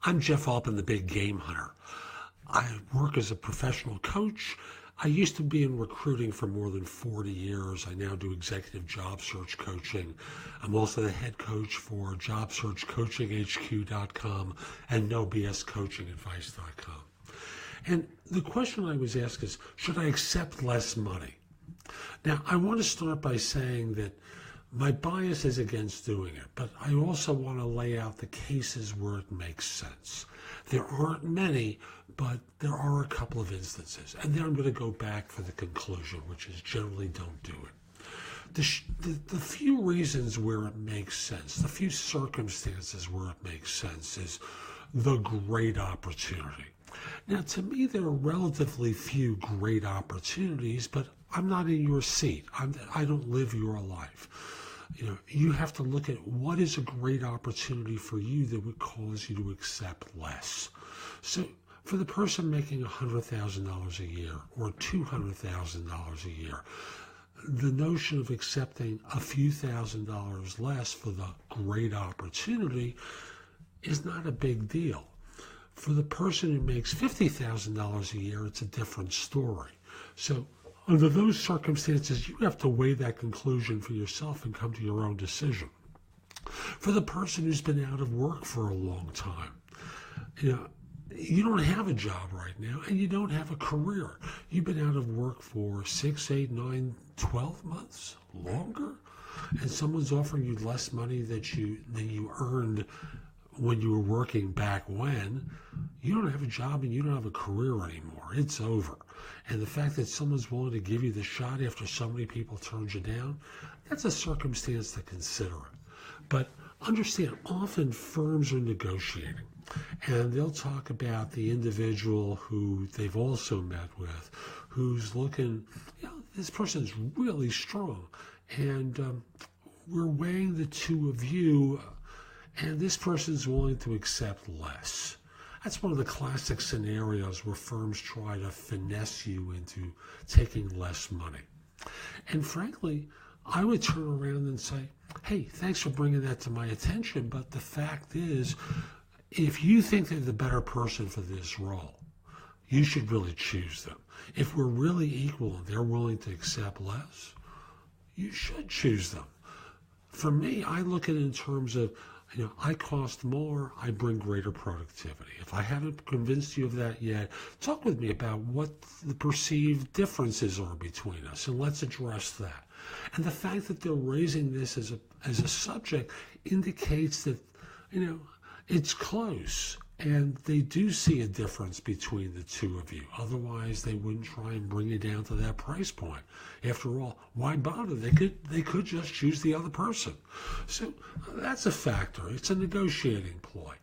I'm Jeff Altman, the Big Game Hunter. I work as a professional coach. I used to be in recruiting for more than 40 years. I now do executive job search coaching. I'm also the head coach for JobSearchCoachingHQ.com and NoBSCoachingAdvice.com. And the question I was asked is, should I accept less money? Now, I want to start by saying that my bias is against doing it, but I also want to lay out the cases where it makes sense. There aren't many, but there are a couple of instances. And then I'm going to go back for the conclusion, which is generally don't do it. The few reasons where it makes sense, the few circumstances where it makes sense is the great opportunity. Now, to me, there are relatively few great opportunities, but I'm not in your seat. I don't live your life. You have to look at what is a great opportunity for you that would cause you to accept less. So for the person making $100,000 a year or $200,000 a year, the notion of accepting a few $1,000s less for the great opportunity is not a big deal. For the person who makes $50,000 a year, it's a different story. So under those circumstances, you have to weigh that conclusion for yourself and come to your own decision. For the person who's been out of work for a long time, you don't have a job right now and you don't have a career. You've been out of work for 6, 8, 9, 12 months, longer, and someone's offering you less money than you earned when you were working back when. You don't have a job and you don't have a career anymore. It's over. And the fact that someone's willing to give you the shot after so many people turned you down, that's a circumstance to consider. But understand, often firms are negotiating, and they'll talk about the individual who they've also met with, who's looking, this person's really strong, and we're weighing the two of you, and this person's willing to accept less. That's one of the classic scenarios where firms try to finesse you into taking less money. And frankly, I would turn around and say, hey, thanks for bringing that to my attention, but the fact is, if you think they're the better person for this role, you should really choose them. If we're really equal and they're willing to accept less, you should choose them. For me, I look at it in terms of, I cost more, I bring greater productivity. If I haven't convinced you of that yet, talk with me about what the perceived differences are between us, and let's address that. And the fact that they're raising this as a subject indicates that, it's close, and they do see a difference between the two of you. Otherwise, they wouldn't try and bring you down to that price point. After all, why bother? They could just choose the other person. So that's a factor. It's a negotiating ploy.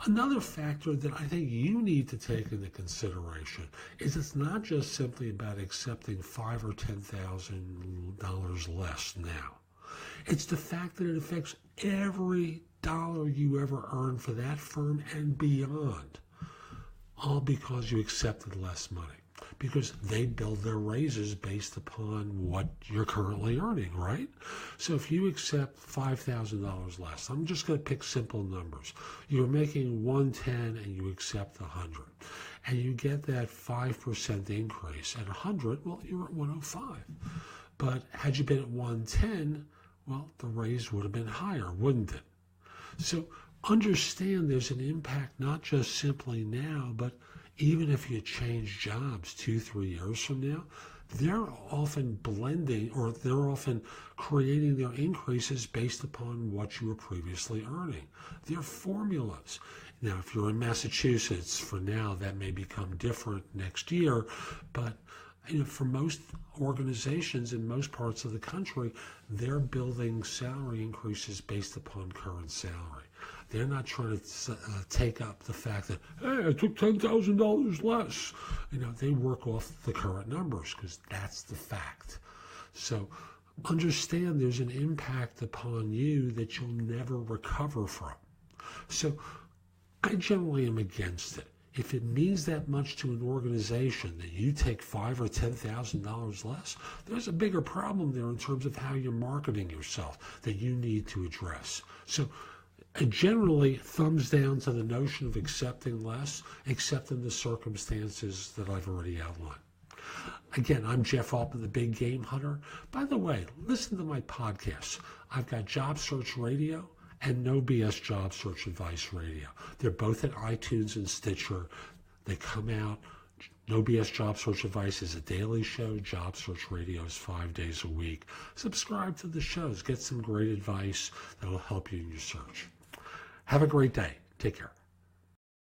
Another factor that I think you need to take into consideration is it's not just simply about accepting $5,000 or $10,000 less now. It's the fact that it affects every dollar you ever earn for that firm and beyond, all because you accepted less money, because they build their raises based upon what you're currently earning, right? So if you accept $5,000 less, I'm just going to pick simple numbers. You're making $110 and you accept $100, and you get that 5% increase. At $100, well, you're at $105. But had you been at $110, well, the raise would have been higher, wouldn't it? So understand there's an impact not just simply now, but even if you change jobs 2-3 years from now, they're often blending, or they're often creating their increases based upon what you were previously earning. They're formulas. Now, if you're in Massachusetts, for now, that may become different next year, but for most organizations in most parts of the country, they're building salary increases based upon current salary. They're not trying to take up the fact that, hey, I took $10,000 less. They work off the current numbers because that's the fact. So understand there's an impact upon you that you'll never recover from. So I generally am against it. If it means that much to an organization that you take $5,000 or $10,000 less, there's a bigger problem there in terms of how you're marketing yourself that you need to address. So And generally, thumbs down to the notion of accepting less, except in the circumstances that I've already outlined. Again, I'm Jeff Altman, the Big Game Hunter. By the way, listen to my podcasts. I've got Job Search Radio and No BS Job Search Advice Radio. They're both at iTunes and Stitcher. They come out. No BS Job Search Advice is a daily show. Job Search Radio is 5 days a week. Subscribe to the shows. Get some great advice that will help you in your search. Have a great day. Take care.